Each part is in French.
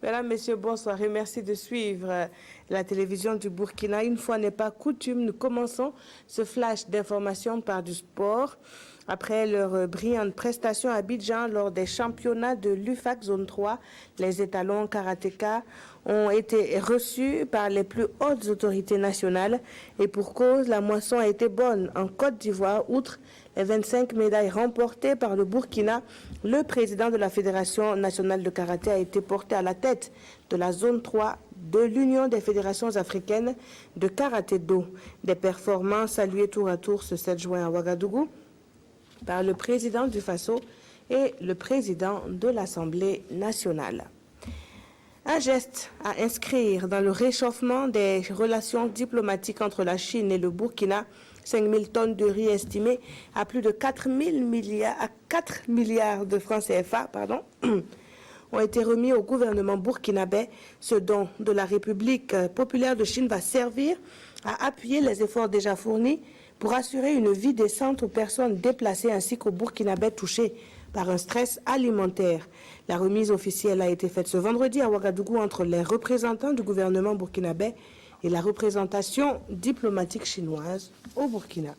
Mesdames, Messieurs, bonsoir et merci de suivre la télévision du Burkina. Une fois n'est pas coutume, nous commençons ce flash d'information par du sport. Après leur brillante prestation à Abidjan lors des championnats de l'UFAC Zone 3, les étalons karatéka ont été reçus par les plus hautes autorités nationales et pour cause, la moisson a été bonne en Côte d'Ivoire. Outre les 25 médailles remportées par le Burkina, le président de la Fédération nationale de karaté a été porté à la tête de la zone 3 de l'Union des fédérations africaines de karaté-do. Des performances saluées tour à tour ce 7 juin à Ouagadougou par le président du FASO et le président de l'Assemblée nationale. Un geste à inscrire dans le réchauffement des relations diplomatiques entre la Chine et le Burkina. 5 000 tonnes de riz estimées à plus de 4 milliards de francs CFA ont été remis au gouvernement burkinabé. Ce don de la République populaire de Chine va servir à appuyer les efforts déjà fournis pour assurer une vie décente aux personnes déplacées ainsi qu'aux Burkinabés touchés par un stress alimentaire. La remise officielle a été faite ce vendredi à Ouagadougou entre les représentants du gouvernement burkinabé et la représentation diplomatique chinoise au Burkina.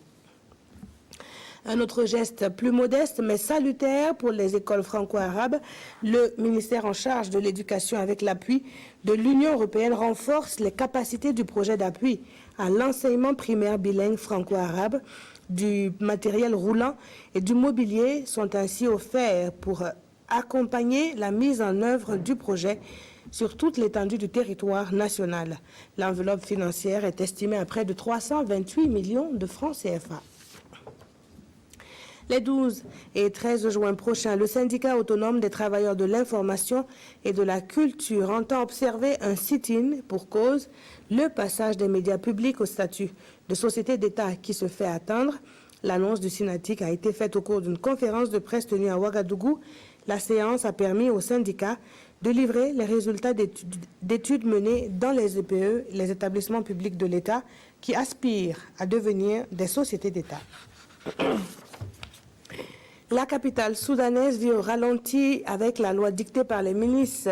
Un autre geste plus modeste mais salutaire pour les écoles franco-arabes. Le ministère en charge de l'éducation avec l'appui de l'Union européenne renforce les capacités du projet d'appui à l'enseignement primaire bilingue franco-arabe. Du matériel roulant et du mobilier sont ainsi offerts pour accompagner la mise en œuvre du projet sur toute l'étendue du territoire national. L'enveloppe financière est estimée à près de 328 millions de francs CFA. Les 12 et 13 juin prochains, le syndicat autonome des travailleurs de l'information et de la culture entend observer un sit-in pour cause le passage des médias publics au statut de société d'État qui se fait attendre. L'annonce du SYNATIC a été faite au cours d'une conférence de presse tenue à Ouagadougou. La séance a permis au syndicat de livrer les résultats d'études menées dans les EPE, les établissements publics de l'État, qui aspirent à devenir des sociétés d'État. La capitale soudanaise vit au ralenti avec la loi dictée par les milices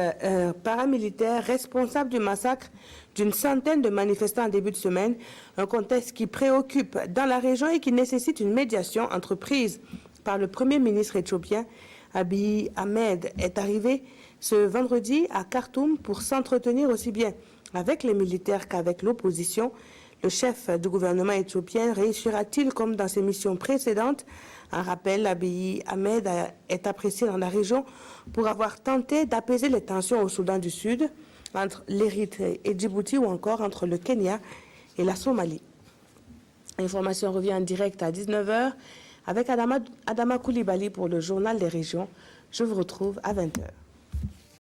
paramilitaires responsables du massacre d'une centaine de manifestants en début de semaine, un contexte qui préoccupe dans la région et qui nécessite une médiation entreprise par le Premier ministre éthiopien. Abiy Ahmed est arrivé ce vendredi à Khartoum pour s'entretenir aussi bien avec les militaires qu'avec l'opposition. Le chef du gouvernement éthiopien réussira-t-il comme dans ses missions précédentes? Un rappel, Abiy Ahmed est apprécié dans la région pour avoir tenté d'apaiser les tensions au Soudan du Sud, entre l'Érythrée et Djibouti ou encore entre le Kenya et la Somalie. L'information revient en direct à 19h avec Adama Koulibaly pour le journal des régions. Je vous retrouve à 20h.